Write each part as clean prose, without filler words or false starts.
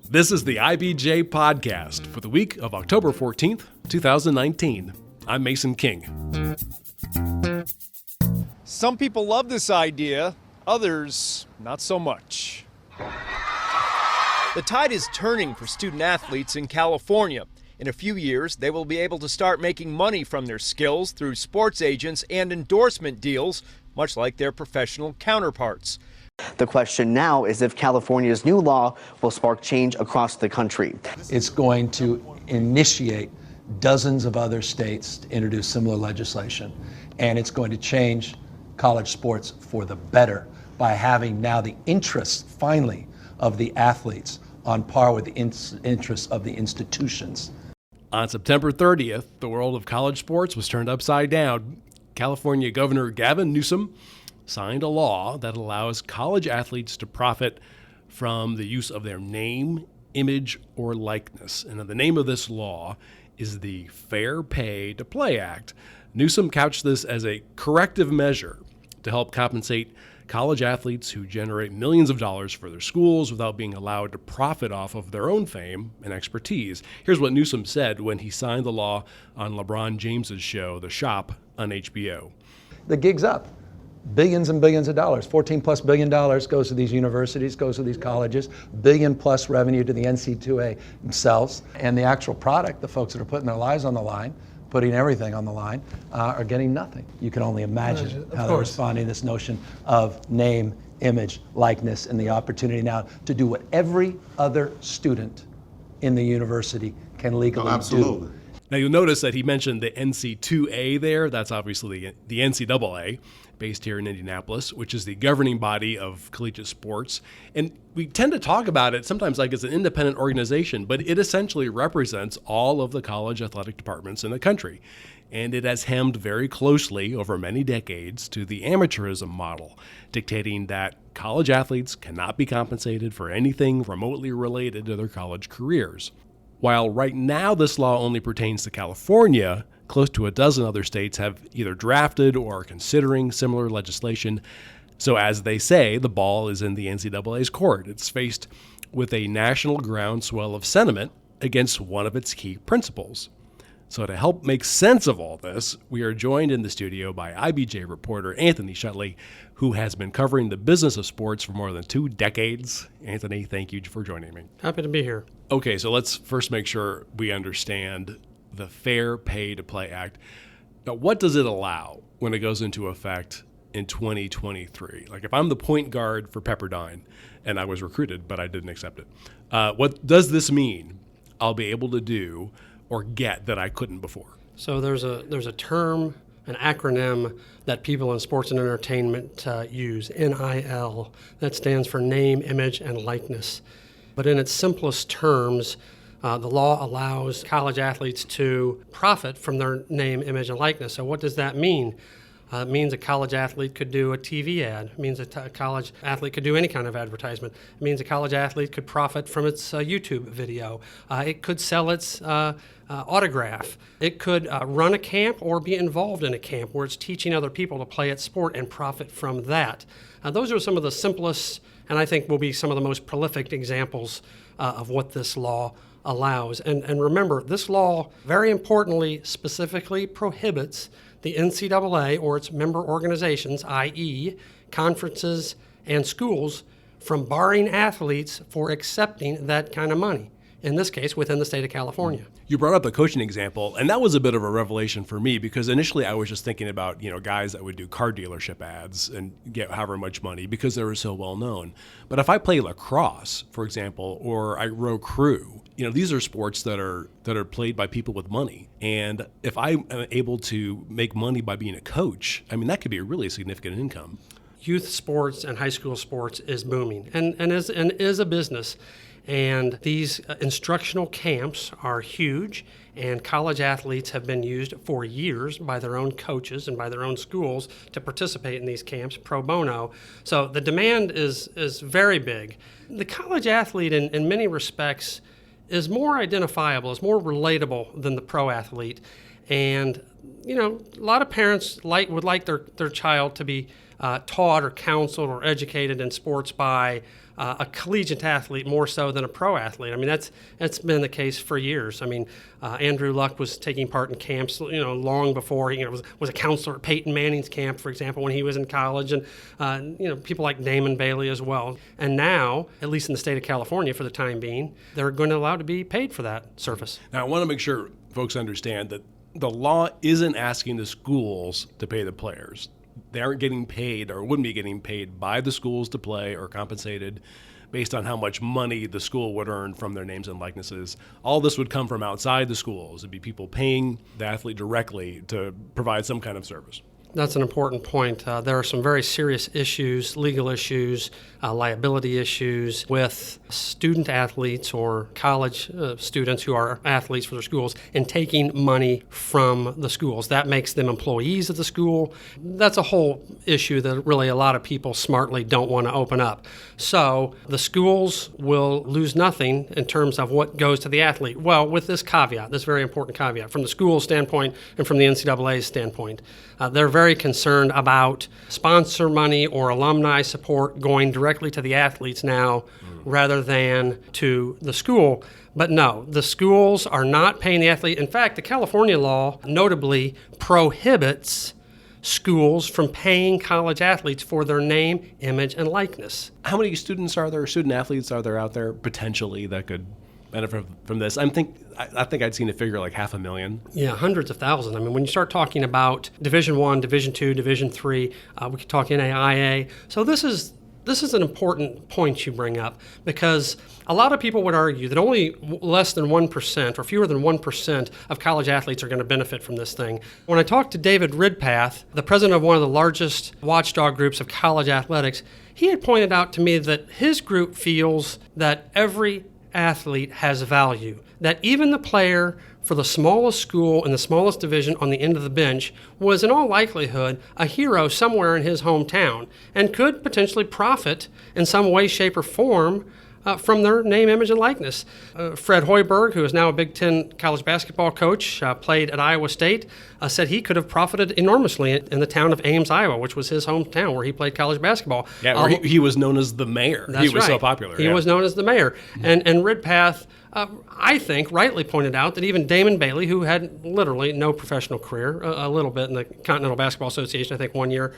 This is the IBJ podcast for the week of October 14th, 2019. I'm Mason King. Some people love this idea, others not so much. The tide is turning for student athletes in California. In a few years, they will be able to start making money from their skills through sports agents and endorsement deals, much like their professional counterparts. The question now is if California's new law will spark change across the country. It's going to initiate dozens of other states to introduce similar legislation, and it's going to change college sports for the better by having now the interests, finally, of the athletes on par with the interests of the institutions. On September 30th, the world of college sports was turned upside down. California Governor Gavin Newsome signed a law that allows college athletes to profit from the use of their name, image, or likeness. And the name of this law is the Fair Pay to Play Act. Newsome couched this as a corrective measure to help compensate college athletes who generate millions of dollars for their schools without being allowed to profit off of their own fame and expertise. Here's what Newsome said when he signed the law on LeBron James's show, The Shop, on HBO. The gig's up. Billions and billions of dollars, $14+ billion goes to these universities, goes to these colleges, billion plus revenue to the NCAA themselves, and the actual product, the folks that are putting their lives on the line, putting everything on the line, are getting nothing. You can only imagine how they're responding to this notion of name, image, likeness, and the opportunity now to do what every other student in the university can legally do. Now you'll notice that he mentioned the NC2A there. That's obviously the NCAA, based here in Indianapolis, which is the governing body of collegiate sports. And we tend to talk about it sometimes like it's an independent organization, but it essentially represents all of the college athletic departments in the country. And it has hemmed very closely over many decades to the amateurism model, dictating that college athletes cannot be compensated for anything remotely related to their college careers. While right now this law only pertains to California, close to a dozen other states have either drafted or are considering similar legislation. So as they say, the ball is in the NCAA's court. It's faced with a national groundswell of sentiment against one of its key principles. So to help make sense of all this, we are joined in the studio by IBJ reporter Anthony Shutley, who has been covering the business of sports for more than 2 decades. Anthony, thank you for joining me. Happy to be here. Okay, so let's first make sure we understand the Fair Pay to Play Act. Now, what does it allow when it goes into effect in 2023? Like if I'm the point guard for Pepperdine and I was recruited, but I didn't accept it, what does this mean I'll be able to do or get that I couldn't before? So there's a term, an acronym that people in sports and entertainment use, NIL, that stands for name, image, and likeness. But in its simplest terms, the law allows college athletes to profit from their name, image, and likeness. So what does that mean? It means a college athlete could do a TV ad. It means a college athlete could do any kind of advertisement. It means a college athlete could profit from its YouTube video. It could sell its autograph. It could run a camp or be involved in a camp where it's teaching other people to play its sport and profit from that. Those are some of the simplest, and I think will be some of the most prolific examples of what this law allows. And remember, this law, very importantly, specifically prohibits the NCAA or its member organizations, i.e. conferences and schools, from barring athletes for accepting that kind of money, in this case, within the state of California. You brought up the coaching example, and that was a bit of a revelation for me because initially I was just thinking about, guys that would do car dealership ads and get however much money because they were so well known. But if I play lacrosse, for example, or I row crew, these are sports that are played by people with money. And if I'm able to make money by being a coach, that could be a really significant income. Youth sports and high school sports is booming and is a business. And these instructional camps are huge, and college athletes have been used for years by their own coaches and by their own schools to participate in these camps pro bono. So the demand is very big. The college athlete, in many respects, is more identifiable, is more relatable than the pro athlete. And, a lot of parents would like their child to be taught or counseled or educated in sports by a collegiate athlete more so than a pro athlete. I mean, that's been the case for years. I mean, Andrew Luck was taking part in camps, long before he was a counselor at Peyton Manning's camp, for example, when he was in college, and people like Damon Bailey as well. And now, at least in the state of California, for the time being, they're going to allow to be paid for that service. Now, I want to make sure folks understand that the law isn't asking the schools to pay the players. They aren't getting paid or wouldn't be getting paid by the schools to play or compensated based on how much money the school would earn from their names and likenesses. All this would come from outside the schools. It'd be people paying the athlete directly to provide some kind of service. That's an important point. There are some very serious issues, legal issues, liability issues with student athletes or college students who are athletes for their schools and taking money from the schools. That makes them employees of the school. That's a whole issue that really a lot of people smartly don't want to open up. So the schools will lose nothing in terms of what goes to the athlete. Well, with this caveat, this very important caveat, from the school standpoint and from the NCAA's standpoint, they're very concerned about sponsor money or alumni support going directly to the athletes now rather than to the school. But no, the schools are not paying the athlete. In fact, the California law notably prohibits schools from paying college athletes for their name, image, and likeness. How many student athletes are there out there potentially that could benefit from this? I think I'd seen a figure like 500,000. Yeah, hundreds of thousands. I mean, when you start talking about Division I, Division II, Division III, we could talk NAIA. So this is an important point you bring up, because a lot of people would argue that only less than 1% or fewer than 1% of college athletes are going to benefit from this thing. When I talked to David Ridpath, the president of one of the largest watchdog groups of college athletics, he had pointed out to me that his group feels that every athlete has value, that even the player for the smallest school in the smallest division on the end of the bench was in all likelihood a hero somewhere in his hometown and could potentially profit in some way, shape, or form from their name, image, and likeness. Fred Hoiberg, who is now a Big Ten college basketball coach, played at Iowa State, said he could have profited enormously in the town of Ames, Iowa, which was his hometown where he played college basketball. Yeah, where he was known as the mayor. He was so popular. He was known as the mayor. And Ridpath, I think, rightly pointed out that even Damon Bailey, who had literally no professional career, a little bit in the Continental Basketball Association, I think 1 year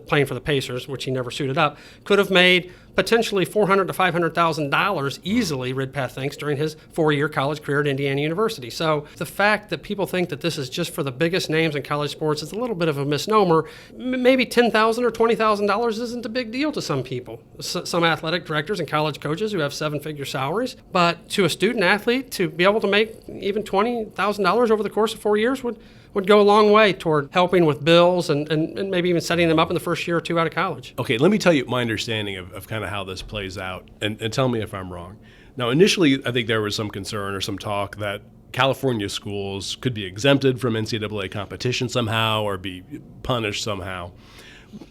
playing for the Pacers, which he never suited up, could have made potentially $400,000 to $500,000 easily, Ridpath thinks, during his 4-year college career at Indiana University. So the fact that people think that this is just for the biggest names in college sports is a little bit of a misnomer. Maybe $10,000 or $20,000 isn't a big deal to some people, some athletic directors and college coaches who have 7-figure salaries. But to a student athlete, to be able to make even $20,000 over the course of 4 years would go a long way toward helping with bills and maybe even setting them up in the first year or two out of college. Okay, let me tell you my understanding of kind of how this plays out, and tell me if I'm wrong. Now, initially, I think there was some concern or some talk that California schools could be exempted from NCAA competition somehow or be punished somehow.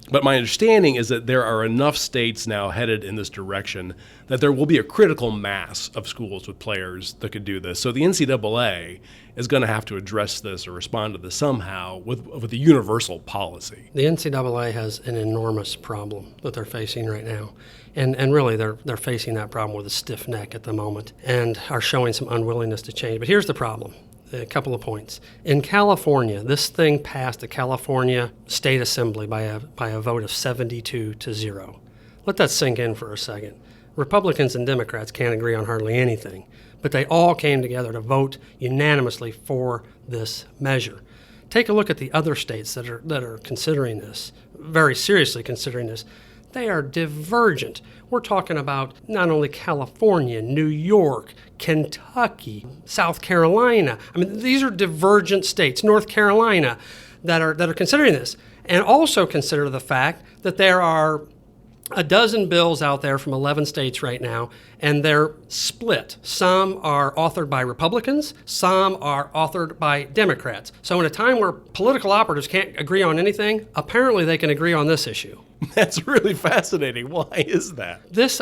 But my understanding is that there are enough states now headed in this direction that there will be a critical mass of schools with players that could do this. So the NCAA is going to have to address this or respond to this somehow with a universal policy. The NCAA has an enormous problem that they're facing right now. And really, they're facing that problem with a stiff neck at the moment and are showing some unwillingness to change. But here's the problem. A couple of points. In California, this thing passed the California State Assembly by a vote of 72-0. Let that sink in for a second. Republicans and Democrats can't agree on hardly anything, but they all came together to vote unanimously for this measure. Take a look at the other states that are considering this, very seriously considering this. They are divergent. We're talking about not only California, New York, Kentucky, South Carolina. I mean, these are divergent states, North Carolina, that are considering this. And also consider the fact that there are a dozen bills out there from 11 states right now, and they're split. Some are authored by Republicans, some are authored by Democrats. So in a time where political operatives can't agree on anything, apparently they can agree on this issue. That's really fascinating. Why is that? This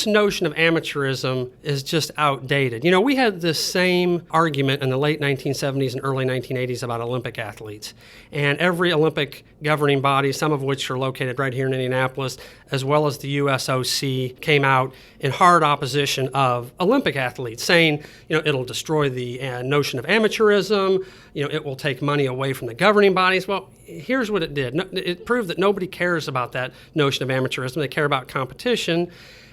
notion of amateurism is just outdated. You know, we had this same argument in the late 1970s and early 1980s about Olympic athletes. And every Olympic governing body, some of which are located right here in Indianapolis, as well as the USOC, came out in hard opposition of Olympic athletes, saying, you know, it'll destroy the notion of amateurism, you know, it will take money away from the governing bodies. Well, here's what it did. It proved that nobody cares about that notion of amateurism. They care about competition.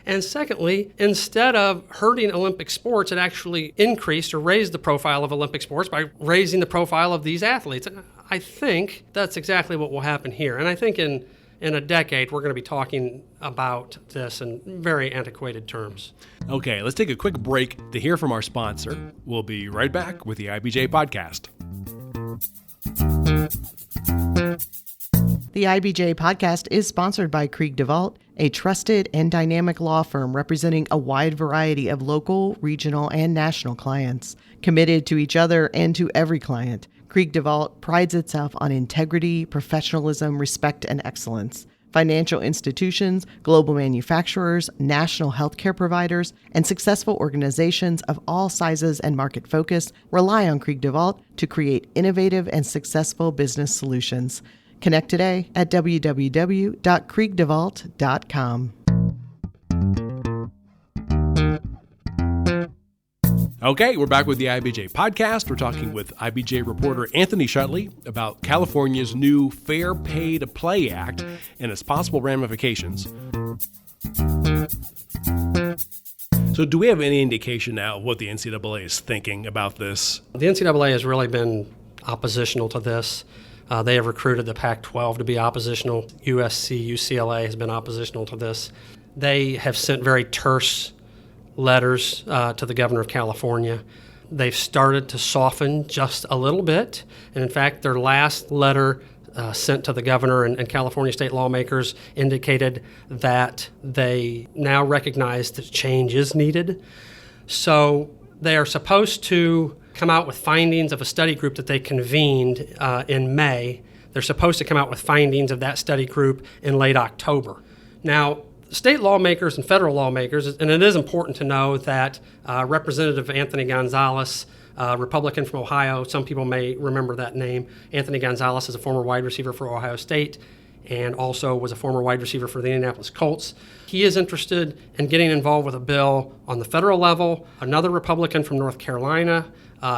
And secondly, instead of hurting Olympic sports, it actually increased or raised the profile of Olympic sports by raising the profile of these athletes. And I think that's exactly what will happen here. And I think in a decade, we're going to be talking about this in very antiquated terms. Okay, let's take a quick break to hear from our sponsor. We'll be right back with the IBJ podcast. The IBJ podcast is sponsored by Krieg DeVault, a trusted and dynamic law firm representing a wide variety of local, regional, and national clients. Committed to each other and to every client, Krieg DeVault prides itself on integrity, professionalism, respect, and excellence. Financial institutions, global manufacturers, national healthcare providers, and successful organizations of all sizes and market focus rely on Krieg DeVault to create innovative and successful business solutions. Connect today at www.kriegdevault.com. Okay, we're back with the IBJ podcast. We're talking with IBJ reporter Anthony Shutley about California's new Fair Pay to Play Act and its possible ramifications. So do we have any indication now of what the NCAA is thinking about this? The NCAA has really been oppositional to this. They have recruited the Pac-12 to be oppositional. USC, UCLA has been oppositional to this. They have sent very terse letters to the governor of California. They've started to soften just a little bit. And in fact, their last letter sent to the governor and California state lawmakers indicated that they now recognize that change is needed. So they are supposed to come out with findings of a study group that they convened in May. They're supposed to come out with findings of that study group in late October. Now, state lawmakers and federal lawmakers, and it is important to know that Representative Anthony Gonzalez, Republican from Ohio, some people may remember that name. Anthony Gonzalez is a former wide receiver for Ohio State and also was a former wide receiver for the Indianapolis Colts. He is interested in getting involved with a bill on the federal level. Another Republican from North Carolina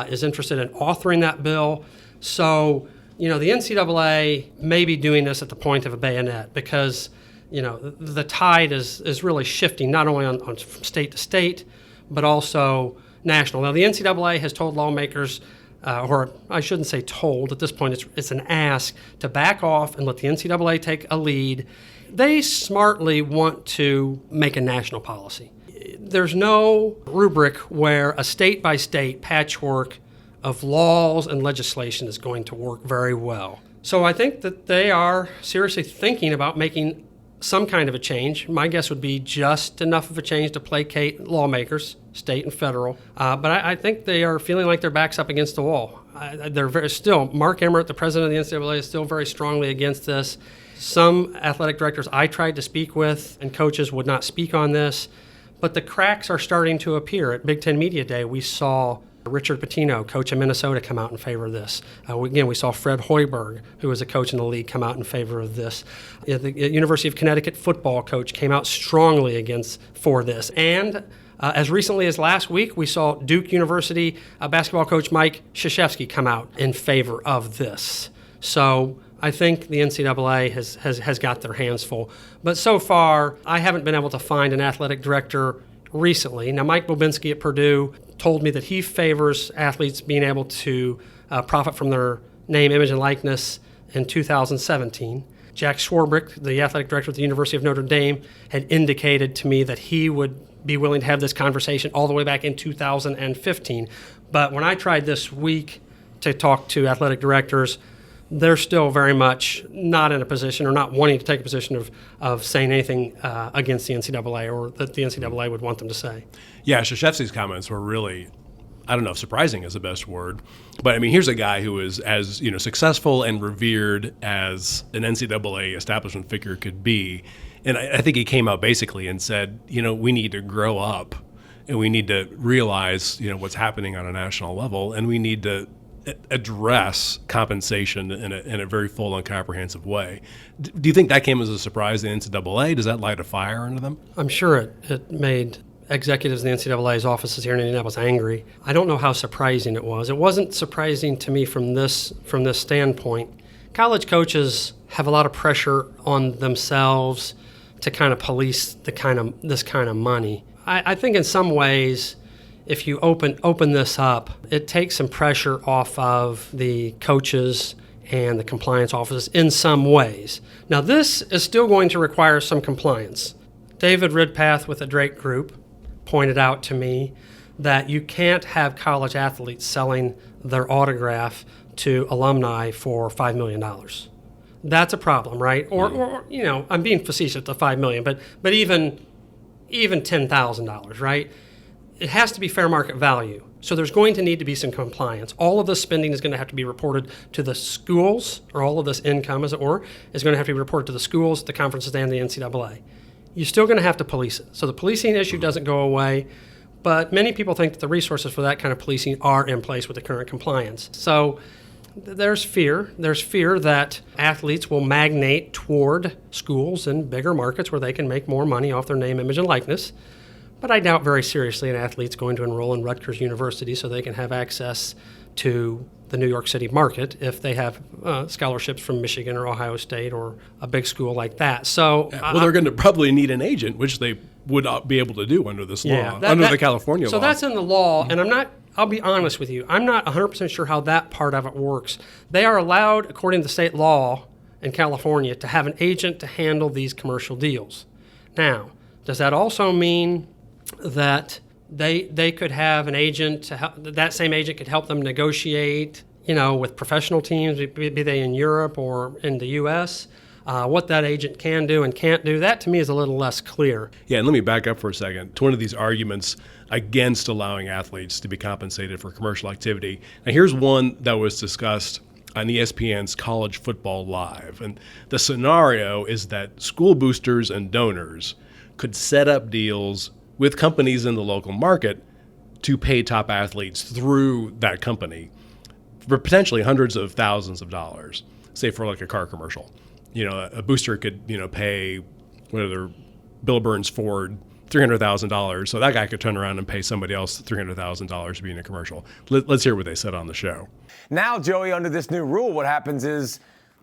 is interested in authoring that bill. So, you know, the NCAA may be doing this at the point of a bayonet because, you know, the tide is really shifting not only on from state to state, but also national. Now, the NCAA has told lawmakers, or I shouldn't say told, at this point it's an ask, to back off and let the NCAA take a lead. They smartly want to make a national policy. There's no rubric where a state-by-state patchwork of laws and legislation is going to work very well. So I think that they are seriously thinking about making some kind of a change. My guess would be just enough of a change to placate lawmakers, state and federal. But I think they are feeling like their back's up against the wall. Mark Emmert, the president of the NCAA, is still very strongly against this. Some athletic directors I tried to speak with and coaches would not speak on this. But the cracks are starting to appear. At Big Ten Media Day, we saw Richard Pitino, coach of Minnesota, come out in favor of this. We saw Fred Hoiberg, who was a coach in the league, come out in favor of this. The University of Connecticut football coach came out strongly for this. And as recently as last week, we saw Duke University basketball coach Mike Krzyzewski come out in favor of this. So I think the NCAA has got their hands full. But so far, I haven't been able to find an athletic director recently. Now, Mike Bobinski at Purdue told me that he favors athletes being able to profit from their name, image, and likeness in 2017. Jack Swarbrick, the athletic director at the University of Notre Dame, had indicated to me that he would be willing to have this conversation all the way back in 2015. But when I tried this week to talk to athletic directors, they're still very much not in a position or not wanting to take a position of saying anything against the NCAA or that the NCAA would want them to say. Yeah, Krzyzewski's comments were really I don't know if surprising is the best word, but I mean, here's a guy who is as, successful and revered as an NCAA establishment figure could be. And I think he came out basically and said, we need to grow up and we need to realize, what's happening on a national level, and we need to address compensation in a very full and comprehensive way. Do you think that came as a surprise to the NCAA? Does that light a fire under them? I'm sure it made executives in the NCAA's offices here in Indianapolis angry. I don't know how surprising it was. It wasn't surprising to me from this standpoint. College coaches have a lot of pressure on themselves to kind of police this kind of money. I think in some ways, if you open this up, it takes some pressure off of the coaches and the compliance officers in some ways. Now, this is still going to require some compliance. David Ridpath with the Drake Group pointed out to me that you can't have college athletes selling their autograph to alumni for $5 million. That's a problem, right? Or I'm being facetious, the $5 million, but even $10,000, right? It has to be fair market value. So there's going to need to be some compliance. All of this spending is going to have to be reported to the schools, or all of this income, as it were, is going to have to be reported to the schools, the conferences, and the NCAA. You're still going to have to police it. So the policing issue doesn't go away, but many people think that the resources for that kind of policing are in place with the current compliance. So there's fear. There's fear that athletes will magnate toward schools in bigger markets where they can make more money off their name, image, and likeness. But I doubt very seriously an athlete's going to enroll in Rutgers University so they can have access to the New York City market if they have scholarships from Michigan or Ohio State or a big school like that. So, they're going to probably need an agent, which they would not be able to do under this law, under the California law. So that's in the law, and I'll be honest with you, I'm not 100% sure how that part of it works. They are allowed, according to state law in California, to have an agent to handle these commercial deals. Now, does that also mean that they could have an agent to help, that same agent could help them negotiate, with professional teams, be they in Europe or in the U.S., what that agent can do and can't do? That to me is a little less clear. Yeah, and let me back up for a second to one of these arguments against allowing athletes to be compensated for commercial activity. Now, here's one that was discussed on ESPN's College Football Live. And the scenario is that school boosters and donors could set up deals with companies in the local market to pay top athletes through that company for potentially hundreds of thousands of dollars, say for like a car commercial. A booster could, pay whatever Bill Burns Ford $300,000, so that guy could turn around and pay somebody else $300,000 to be in a commercial. Let's hear what they said on the show. Now, Joey, under this new rule, what happens is,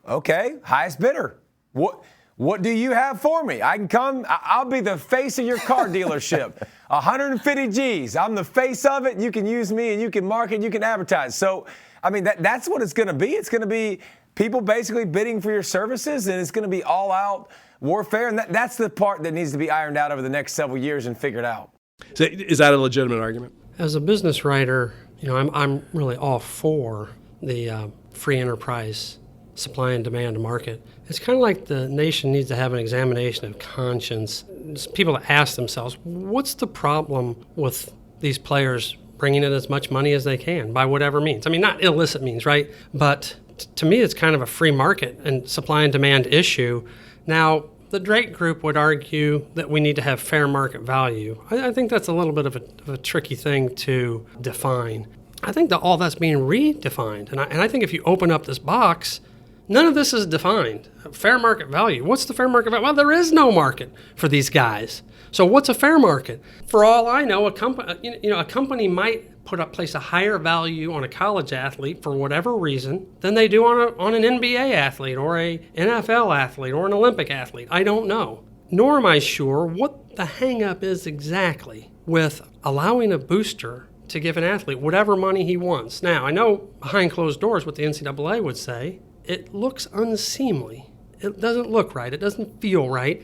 okay, highest bidder. What do you have for me? I can come. I'll be the face of your car dealership. 150 G's. I'm the face of it. You can use me, and you can market, you can advertise. So, I mean, that's what it's going to be. It's going to be people basically bidding for your services, and it's going to be all-out warfare. And that's the part that needs to be ironed out over the next several years and figured out. So is that a legitimate argument? As a business writer, I'm really all for the free enterprise supply and demand market. It's kind of like the nation needs to have an examination of conscience. It's people to ask themselves, what's the problem with these players bringing in as much money as they can by whatever means? I mean, not illicit means, right? But to me, it's kind of a free market and supply and demand issue. Now, the Drake Group would argue that we need to have fair market value. I think that's a little bit of a tricky thing to define. I think that all that's being redefined. And I think if you open up this box, none of this is defined. Fair market value. What's the fair market value? Well, there is no market for these guys. So what's a fair market? For all I know, a company might place a higher value on a college athlete for whatever reason than they do on an NBA athlete or a NFL athlete or an Olympic athlete. I don't know. Nor am I sure what the hang-up is exactly with allowing a booster to give an athlete whatever money he wants. Now, I know behind closed doors what the NCAA would say. It looks unseemly. It doesn't look right. It doesn't feel right.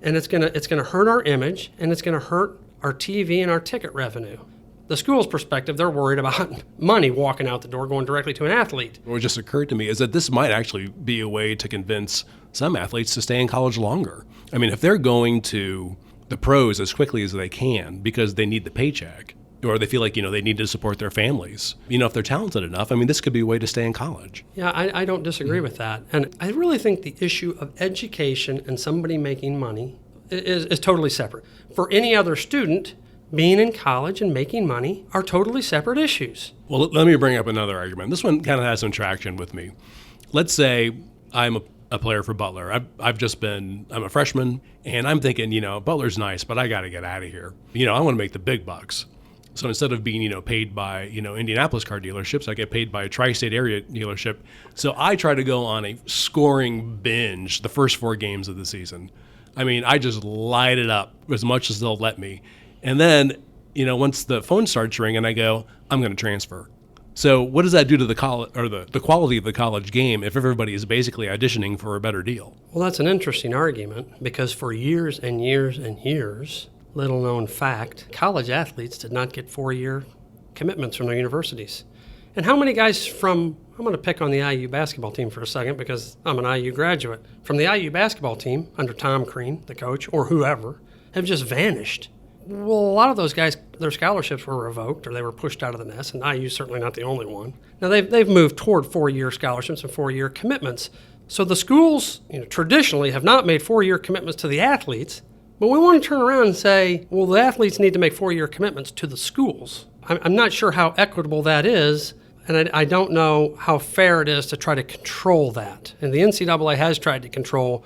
And it's gonna hurt our image, and it's gonna hurt our TV and our ticket revenue. The school's perspective, they're worried about money walking out the door, going directly to an athlete. What just occurred to me is that this might actually be a way to convince some athletes to stay in college longer. I mean, if they're going to the pros as quickly as they can because they need the paycheck, or they feel like, they need to support their families. If they're talented enough, this could be a way to stay in college. Yeah, I don't disagree with that. And I really think the issue of education and somebody making money is totally separate. For any other student, being in college and making money are totally separate issues. Well, let me bring up another argument. This one kind of has some traction with me. Let's say I'm a player for Butler. I'm a freshman, and I'm thinking, Butler's nice, but I got to get out of here. I want to make the big bucks. So instead of being, paid by, Indianapolis car dealerships, I get paid by a tri-state area dealership. So I try to go on a scoring binge the first 4 games of the season. I just light it up as much as they'll let me. And then, once the phone starts ringing, I go, I'm going to transfer. So what does that do to the quality of the college game if everybody is basically auditioning for a better deal? Well, that's an interesting argument because for years and years and years, little known fact, college athletes did not get 4-year commitments from their universities. And how many guys I'm going to pick on the IU basketball team for a second because I'm an IU graduate. From the IU basketball team, under Tom Crean, the coach, or whoever, have just vanished. Well, a lot of those guys, their scholarships were revoked or they were pushed out of the nest, and IU's certainly not the only one. Now, they've moved toward 4-year scholarships and 4-year commitments. So the schools, traditionally have not made 4-year commitments to the athletes, but we want to turn around and say, well, the athletes need to make 4-year commitments to the schools. I'm not sure how equitable that is, and I don't know how fair it is to try to control that. And the NCAA has tried to control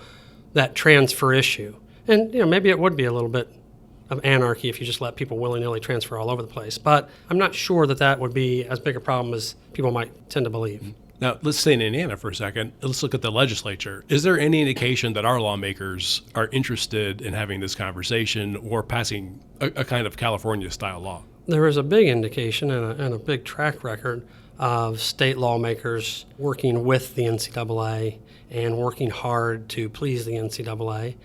that transfer issue. And, maybe it would be a little bit of anarchy if you just let people willy-nilly transfer all over the place. But I'm not sure that would be as big a problem as people might tend to believe. Now, let's stay in Indiana for a second. Let's look at the legislature. Is there any indication that our lawmakers are interested in having this conversation or passing a kind of California-style law? There is a big indication and a big track record of state lawmakers working with the NCAA and working hard to please the NCAA.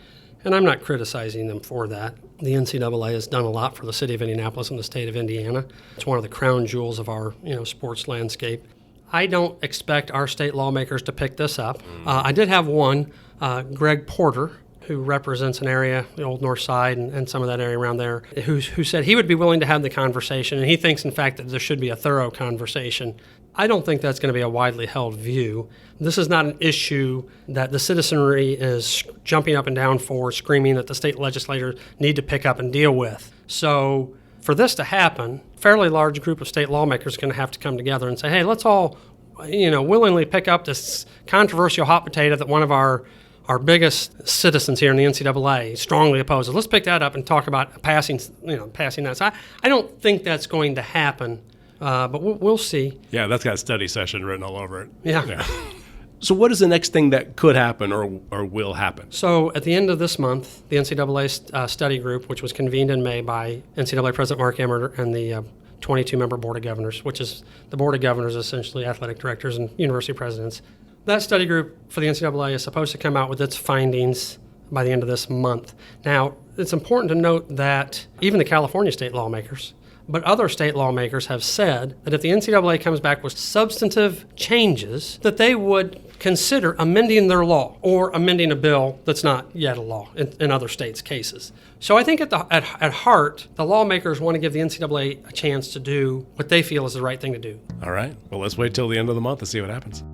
And I'm not criticizing them for that. The NCAA has done a lot for the city of Indianapolis and the state of Indiana. It's one of the crown jewels of our sports landscape. I don't expect our state lawmakers to pick this up. I did have one, Greg Porter, who represents an area, the Old North Side and some of that area around there, who said he would be willing to have the conversation, and he thinks, in fact, that there should be a thorough conversation. I don't think that's going to be a widely held view. This is not an issue that the citizenry is jumping up and down for, screaming that the state legislators need to pick up and deal with. So for this to happen, a fairly large group of state lawmakers are going to have to come together and say, hey, let's all, willingly pick up this controversial hot potato that one of our biggest citizens here in the NCAA strongly opposes. Let's pick that up and talk about passing that. So I don't think that's going to happen. But we'll see. Yeah, that's got study session written all over it. Yeah. So what is the next thing that could happen or will happen? So at the end of this month, the NCAA study group, which was convened in May by NCAA President Mark Emmert and the 22-member Board of Governors, which is the Board of Governors, essentially athletic directors and university presidents. That study group for the NCAA is supposed to come out with its findings by the end of this month. Now, it's important to note that even the California state lawmakers, but other state lawmakers have said that if the NCAA comes back with substantive changes, that they would consider amending their law or amending a bill that's not yet a law in other states' cases. So I think at heart, the lawmakers want to give the NCAA a chance to do what they feel is the right thing to do. All right. Well, let's wait till the end of the month to see what happens.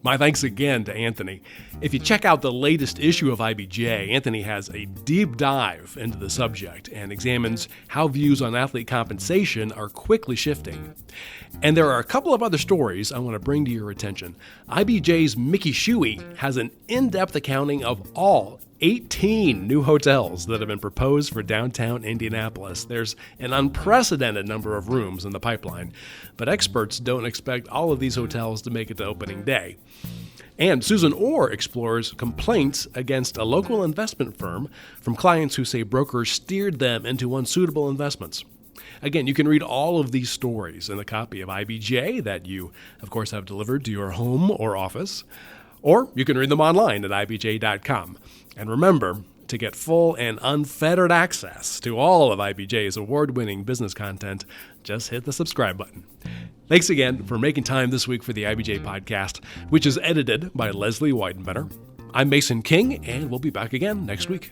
My thanks again to Anthony. If you check out the latest issue of IBJ, Anthony has a deep dive into the subject and examines how views on athlete compensation are quickly shifting. And there are a couple of other stories I want to bring to your attention. IBJ's Mickey Shuey has an in-depth accounting of all 18 new hotels that have been proposed for downtown Indianapolis. There's an unprecedented number of rooms in the pipeline, but experts don't expect all of these hotels to make it to opening day. And Susan Orr explores complaints against a local investment firm from clients who say brokers steered them into unsuitable investments. Again, you can read all of these stories in the copy of IBJ that you, of course, have delivered to your home or office, or you can read them online at ibj.com. And remember, to get full and unfettered access to all of IBJ's award-winning business content, just hit the subscribe button. Thanks again for making time this week for the IBJ podcast, which is edited by Leslie Weidenbetter. I'm Mason King, and we'll be back again next week.